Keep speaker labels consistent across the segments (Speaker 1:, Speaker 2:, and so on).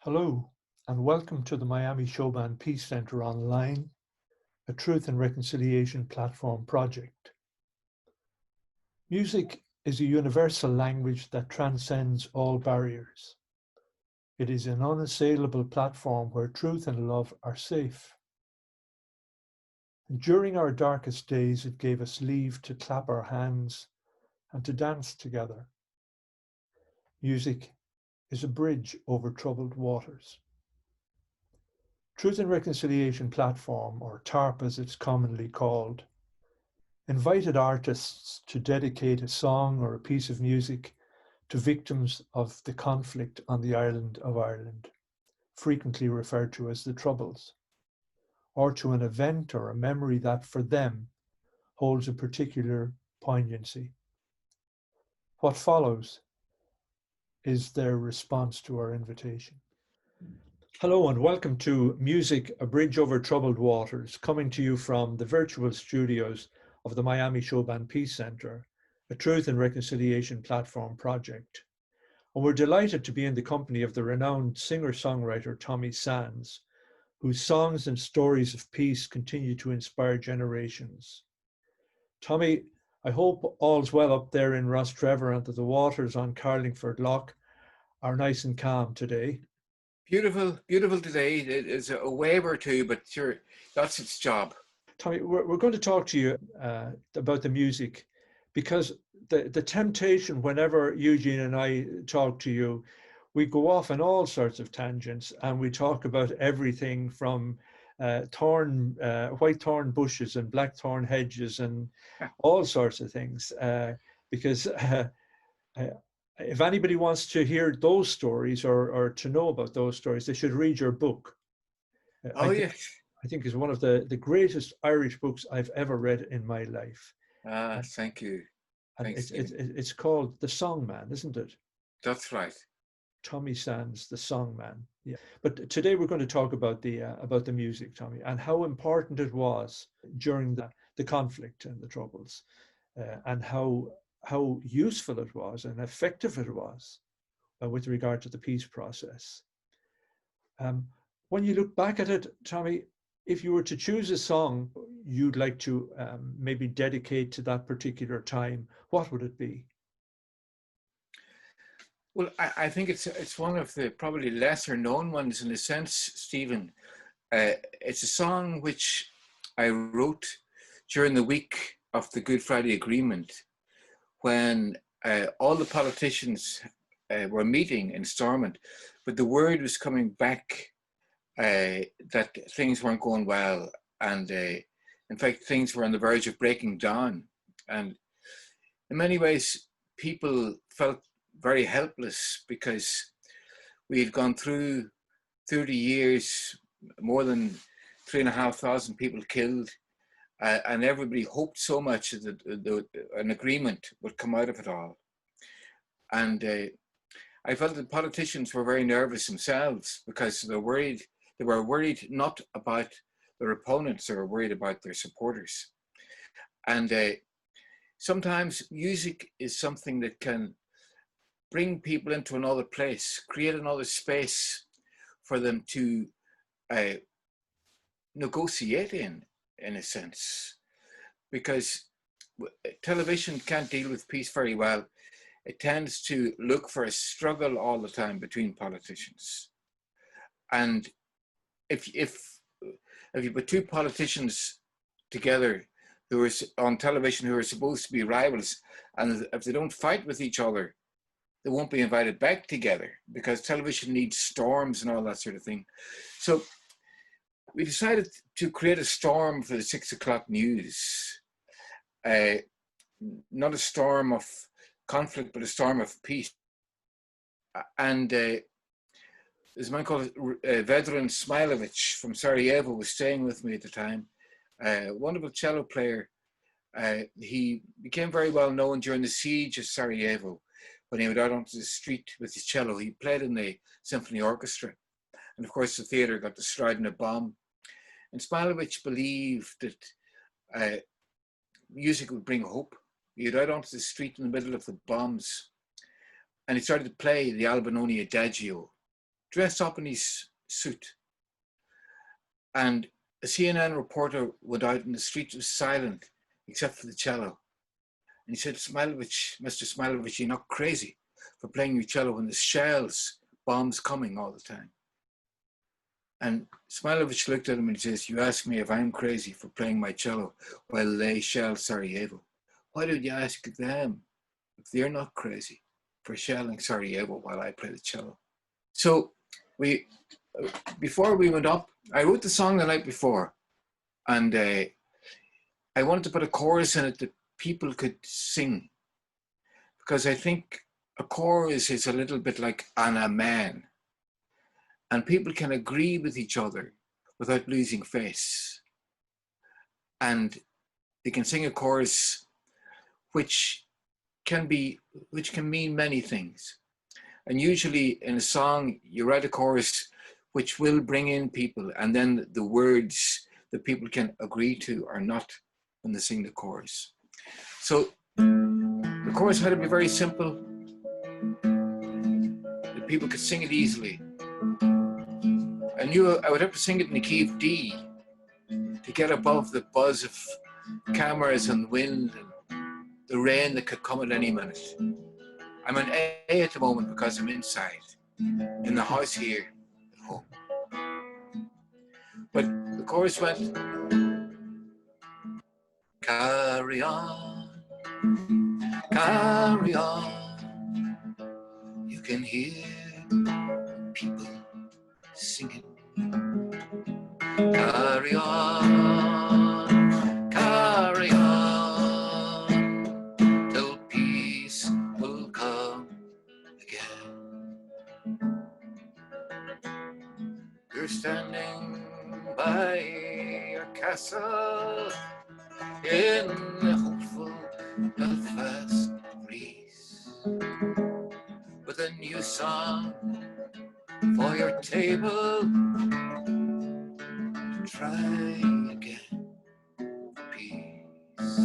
Speaker 1: Hello, and welcome to the Miami Showband Peace Center Online, a truth and reconciliation platform project. Music is a universal language that transcends all barriers. It is an unassailable platform where truth and love are safe. And during our darkest days, it gave us leave to clap our hands and to dance together. Music is a bridge over troubled waters. Truth and Reconciliation Platform, or TaRP as it's commonly called, invited artists to dedicate a song or a piece of music to victims of the conflict on the island of Ireland, frequently referred to as the Troubles, or to an event or a memory that for them holds a particular poignancy. What follows is their response to our invitation. Hello and welcome to Music, A Bridge Over Troubled Waters, coming to you from the virtual studios of the Miami Showband Peace Center, a truth and reconciliation platform project. And we're delighted to be in the company of the renowned singer-songwriter Tommy Sands, whose songs and stories of peace continue to inspire generations. Tommy, I hope all's well up there in Rostrevor and that the waters on Carlingford Lough are nice and calm today.
Speaker 2: Beautiful, beautiful today. It's a wave or two, but sure, that's its job.
Speaker 1: Tommy, we're going to talk to you about the music, because the temptation whenever Eugene and I talk to you, we go off on all sorts of tangents and we talk about everything from white thorn bushes and black thorn hedges and all sorts of things, because if anybody wants to hear those stories or to know about those stories, they should read your book.
Speaker 2: Yes.
Speaker 1: I think is one of the greatest Irish books I've ever read in my life.
Speaker 2: Thank you.
Speaker 1: And
Speaker 2: Thanks,
Speaker 1: it's called The Song Man, isn't it?
Speaker 2: That's right.
Speaker 1: Tommy Sands, The Song Man. Yeah. But today we're going to talk about the music, Tommy, and how important it was during the conflict and the Troubles, and how useful it was and effective it was with regard to the peace process. When you look back at it, Tommy, if you were to choose a song you'd like to maybe dedicate to that particular time, what would it be?
Speaker 2: Well, I think it's one of the probably lesser known ones in a sense, Stephen. It's a song which I wrote during the week of the Good Friday Agreement, when all the politicians were meeting in Stormont, but the word was coming back that things weren't going well, and in fact things were on the verge of breaking down, and in many ways people felt very helpless because we had gone through 30 years, more than 3,500 people killed, and everybody hoped so much that an agreement would come out of it all. And I felt that politicians were very nervous themselves because they were worried not about their opponents, they were worried about their supporters. And sometimes music is something that can bring people into another place, create another space for them to negotiate in a sense. Because television can't deal with peace very well. It tends to look for a struggle all the time between politicians. And if you put two politicians together who are on television who are supposed to be rivals, and if they don't fight with each other, they won't be invited back together, because television needs storms and all that sort of thing. So we decided to create a storm for the 6 o'clock news. Not a storm of conflict, but a storm of peace. And there's a man called Vedran Smilovic from Sarajevo was staying with me at the time. Wonderful cello player. He became very well known during the siege of Sarajevo, when he went out onto the street with his cello. He played in the symphony orchestra. And of course, the theatre got destroyed in a bomb. And Smilovic believed that music would bring hope. He went out onto the street in the middle of the bombs, and he started to play the Albinoni Adagio, dressed up in his suit. And a CNN reporter went out and the street was silent except for the cello. And he said, Smilovich, Mr. Smilovich, you're not crazy for playing your cello when there's shells, bombs coming all the time. And Smilovich looked at him and he says, you ask me if I'm crazy for playing my cello while they shell Sarajevo. Why don't you ask them if they're not crazy for shelling Sarajevo while I play the cello? So before we went up, I wrote the song the night before, and I wanted to put a chorus in it that people could sing, because I think a chorus is a little bit like an amen, and people can agree with each other without losing face, and they can sing a chorus which can mean many things. And usually in a song, you write a chorus which will bring in people, and then the words that people can agree to are not when they sing the chorus. So the chorus had to be very simple, that people could sing it easily. I knew I would have to sing it in the key of D to get above the buzz of cameras and wind and the rain that could come at any minute. I'm an A at the moment because I'm inside, in the house here at home. But the chorus went, carry on, you can hear people singing. Carry on, till peace will come again. You're standing by your castle in a hopeful Belfast breeze, with a new song for your table. Try again for peace.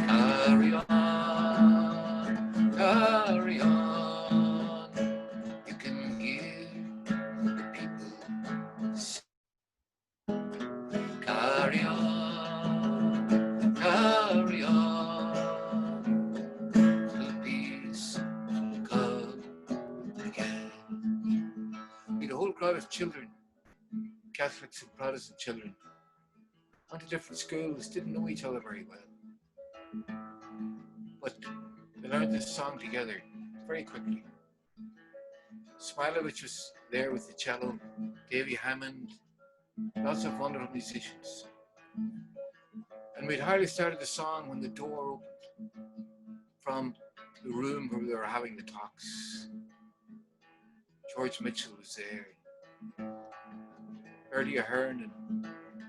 Speaker 2: Carry on, you can hear the people sing. Carry on, till peace will come again. We had a whole crowd of children, Catholics and Protestant children, went to different schools, didn't know each other very well. But they learned this song together very quickly. Smilovich was there with the cello, Davy Hammond, lots of wonderful musicians. And we'd hardly started the song when the door opened from the room where we were having the talks. George Mitchell was there, Bertie Ahern and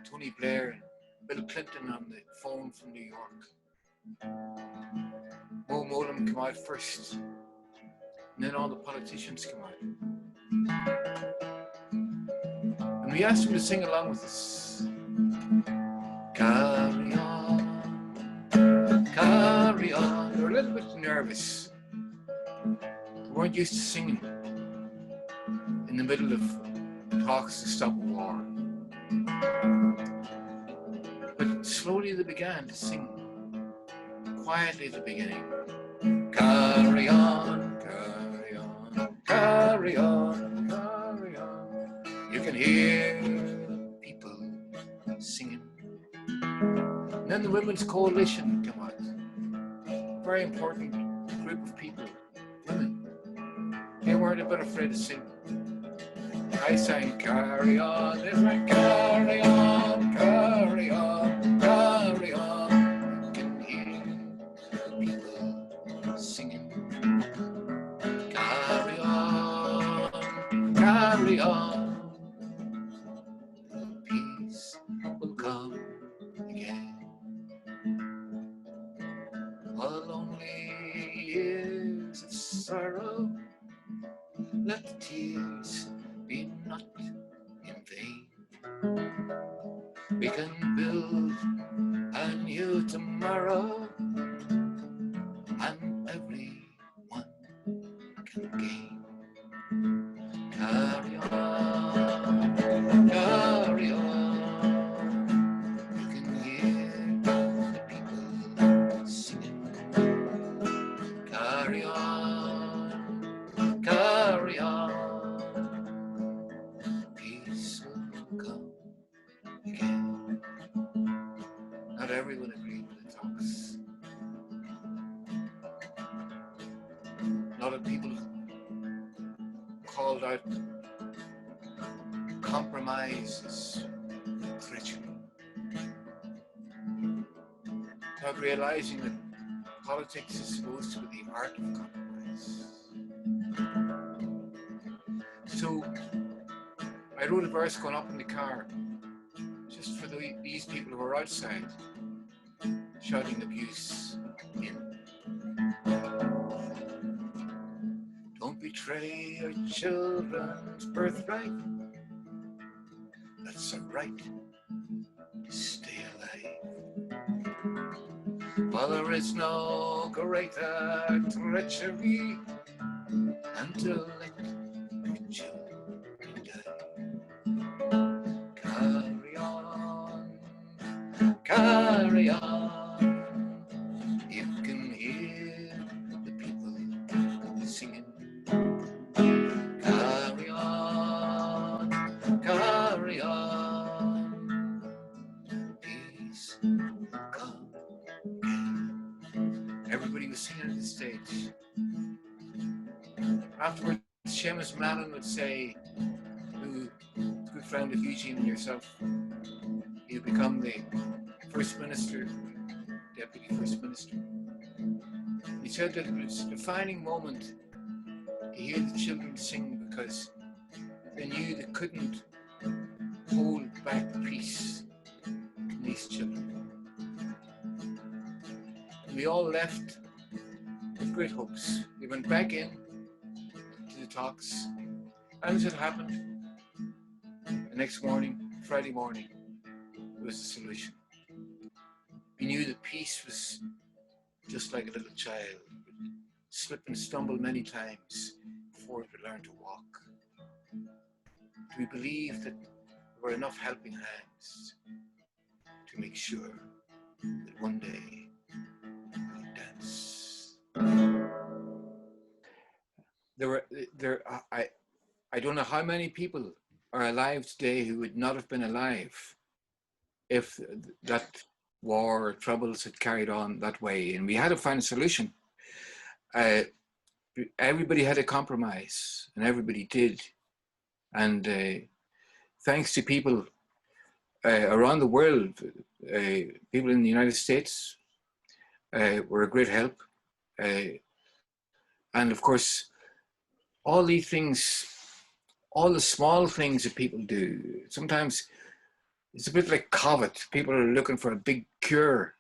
Speaker 2: Tony Blair and Bill Clinton on the phone from New York. Mo Mowlam came out first, and then all the politicians came out. And we asked them to sing along with us. Carry on. They were a little bit nervous. They weren't used to singing in the middle of talks to stop war. But slowly they began to sing, quietly at the beginning. Carry on. You can hear people singing. And then the Women's Coalition came out. A very important group of people, women. They weren't a bit afraid to sing. I sang carry on, they sang carry on. You can hear people singing. Carry on. Peace will come again. While lonely years of sorrow, let the tears be not in vain. We can build a new tomorrow, and everyone can gain. agreed with the talks. A lot of people called out compromises, treachery, without realizing that politics is supposed to be the art of compromise. So I wrote a verse going up in the car, just for these people who are outside, shouting abuse in. Don't betray your children's birthright. That's a right to stay alive. Well, there is no greater treachery than to let your children die. Carry on, carry on. You can hear the people singing. Carry on, carry on. Peace will come again. Everybody was singing on the stage. Afterwards, Seamus Mallon would say, who is a good friend of Eugene and yourself, he'd become the First Minister, Deputy First Minister. He said that it was a defining moment to hear the children sing because they knew they couldn't hold back peace in these children. And we all left with great hopes. We went back in to the talks, and as it happened, the next morning, Friday morning, there was a solution. We knew that peace was just like a little child. It would slip and stumble many times before it would learn to walk. We believed that there were enough helping hands to make sure that one day we would dance. I don't know how many people are alive today who would not have been alive if that war or troubles had carried on that way. And we had to find a solution. Everybody had a compromise, and everybody did. And thanks to people around the world, people in the United States were a great help. And of course, all these things, all the small things that people do, sometimes it's a bit like COVID. People are looking for a big cure,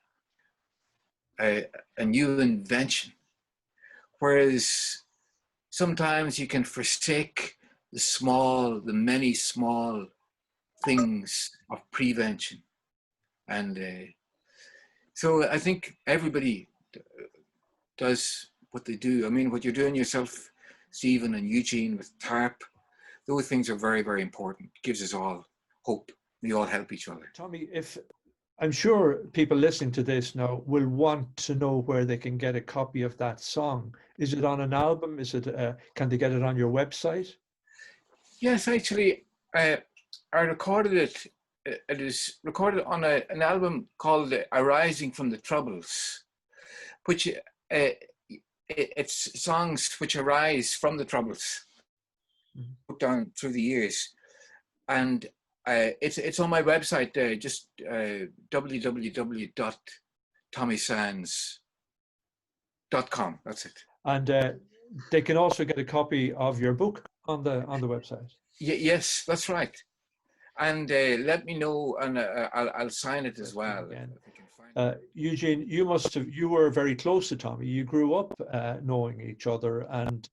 Speaker 2: a new invention. Whereas sometimes you can forsake the many small things of prevention. And so I think everybody does what they do. I mean, what you're doing yourself, Stephen and Eugene, with TaRP, those things are very, very important. It gives us all hope. We all help each other.
Speaker 1: Tommy, I'm sure people listening to this now will want to know where they can get a copy of that song. Is it on an album? Can they get it on your website?
Speaker 2: Yes, actually, I recorded it. It is recorded on an album called Arising from the Troubles, which it's songs which arise from the Troubles, put down through the years. And it's on my website, just www.tommysands.com. That's it.
Speaker 1: And they can also get a copy of your book on the website.
Speaker 2: Yes, that's right. And let me know, and I'll sign it as well.
Speaker 1: Eugene, you were very close to Tommy. You grew up knowing each other, and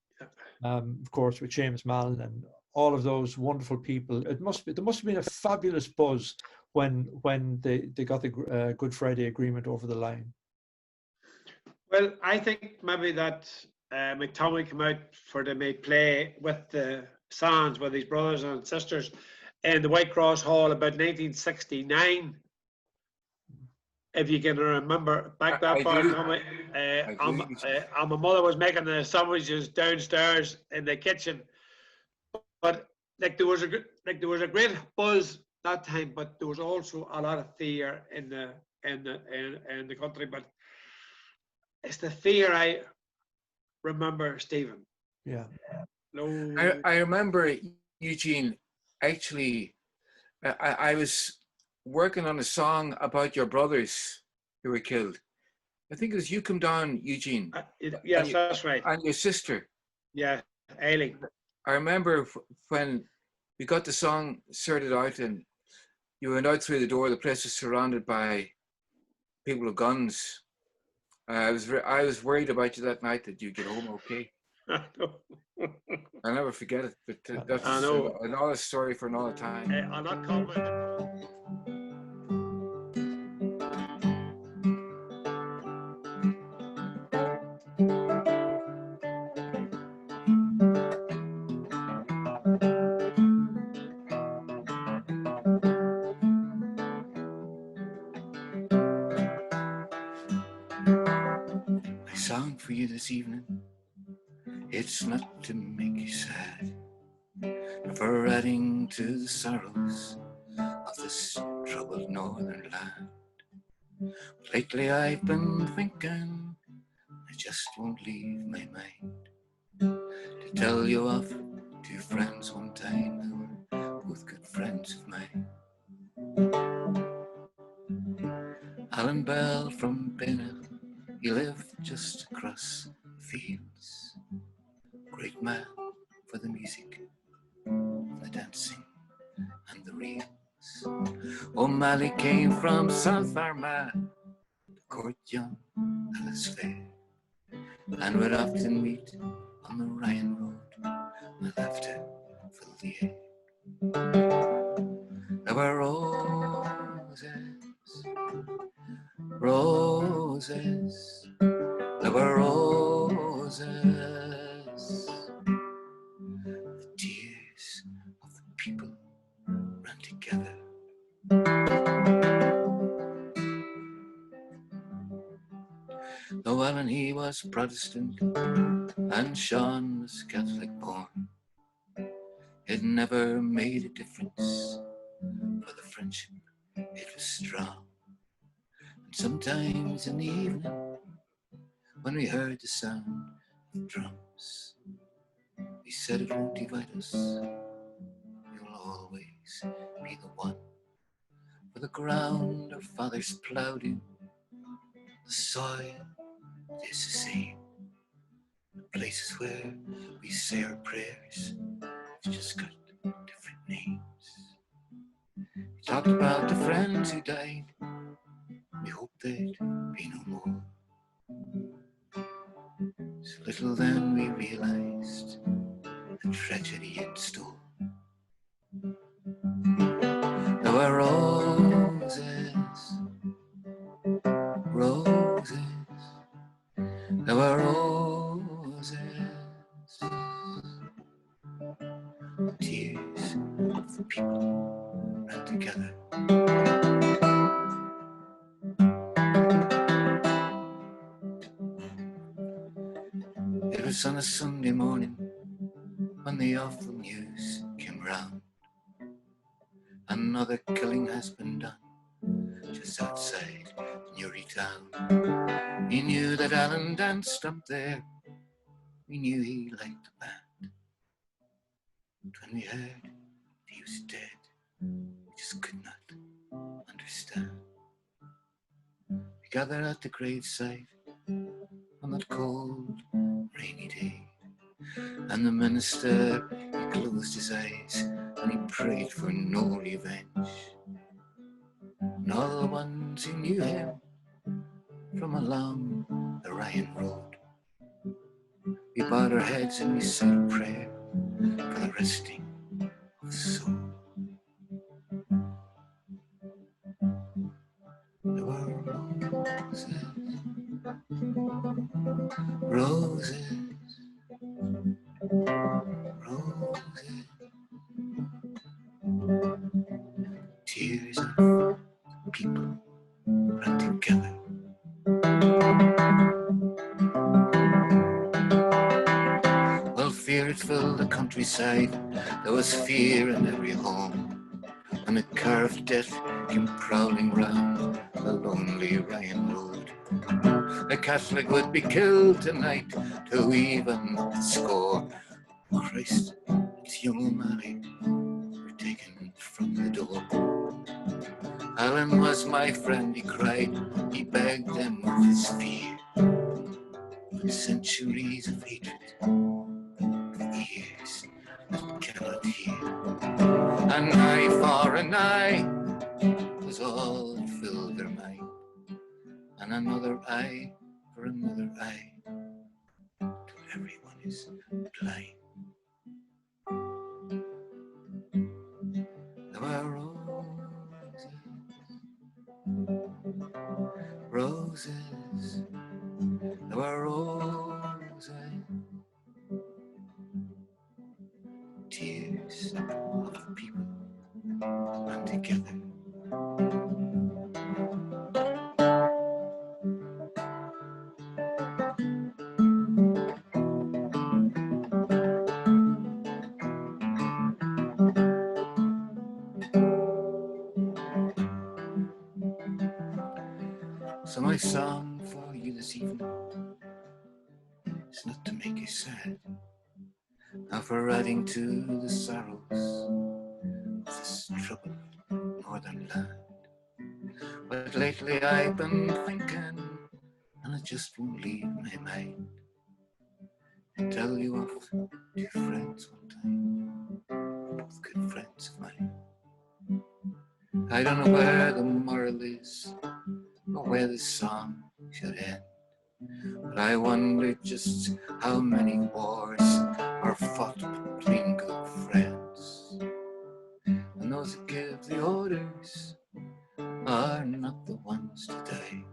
Speaker 1: of course with Seamus Mallon and all of those wonderful people. There must have been a fabulous buzz when they got the Good Friday Agreement over the line.
Speaker 3: Well, I think maybe that when Tommy came out for the make play with the Sands, with his brothers and sisters in the White Cross Hall about 1969. If you can remember back that far, Tommy, and my mother was making the sandwiches downstairs in the kitchen. But like there was a great buzz that time, but there was also a lot of fear in the in the country, but it's the fear I remember, Stephen.
Speaker 1: Yeah.
Speaker 3: No.
Speaker 2: I remember, Eugene, actually, I was working on a song about your brothers who were killed. I think it was You Come Down, Eugene.
Speaker 3: Yes, that's right.
Speaker 2: And your sister.
Speaker 3: Yeah, Ailing.
Speaker 2: I remember when we got the song sorted out and you went out through the door, the place was surrounded by people with guns. I was worried about you that night, that you'd get home okay.
Speaker 3: I know.
Speaker 2: I'll never forget it, but that's
Speaker 3: I know.
Speaker 2: another story for another time.
Speaker 3: I'm not commenting.
Speaker 2: My song for you this evening, it's not to make you sad, nor for adding to the sorrows of this troubled northern land. But lately I've been thinking, I just won't leave my mind, to tell you of two friends one time who were both good friends of mine. Alan Bell from Bennet, he lived just across the fields. Great man for the music, the dancing and the reels. O'Malley came from South Armagh, the court young Alice Fair, and would often meet on the Ryan Road. My laughter filled the air. There were roses, there were roses, the tears of the people ran together. Though Alan he was Protestant and Sean was Catholic born, it never made a difference, for the friendship it was strong. And sometimes in the evening, when we heard the sound of drums, we said it won't divide us, you'll always be the one. For the ground our fathers ploughed in, the soil is the same. The places where we say our prayers, it's just got different names. We talked about the friends who died, we hoped they'd be no more. So little then we realized the tragedy in store. There were roses, roses, there were roses, tears of the people ran together. It was on a Sunday morning when the awful news came round. Another killing has been done just outside Newry town. He knew that Alan danced up there. We knew he liked the band. But when we heard he was dead, we just could not understand. We gathered at the graveside on that cold, rainy day, and the minister, he closed his eyes and he prayed for no revenge. And all the ones who knew him from along the Ryan Road, we bowed our heads and we said a prayer for the resting of the soul. There were roses, roses, roses, tears of people run together. Well, fear had filled the countryside. There was fear in every home, and a car of death came prowling round the lonely Ryan Road. A Catholic would be killed tonight to even the score. Christ, it's young O'Malley, we're taken from the door. Alan was my friend, he cried, he begged them of his fear. But centuries of hatred, the ears that cannot hear. An eye for an eye was all that filled their mind, and another eye for another eye, till everyone is blind. There were roses, there were roses, tears of people and together. So my song for you this evening is not to make you sad, not for adding to the sorrows of this troubled northern land. But lately I've been thinking, and it just won't leave my mind, to tell you of two friends one time, both good friends of mine. I don't know where the moral is, or where the song should end, but I wonder just how many wars are fought between good friends, and those that give the orders are not the ones to die.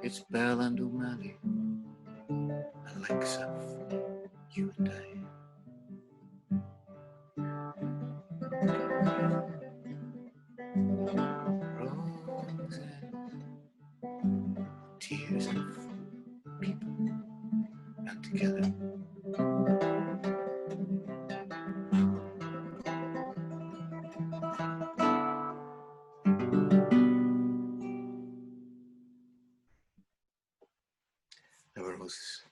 Speaker 2: It's Bell and O'Malley, Alexa, you and I. Roses, tears of people, and together. There were roses.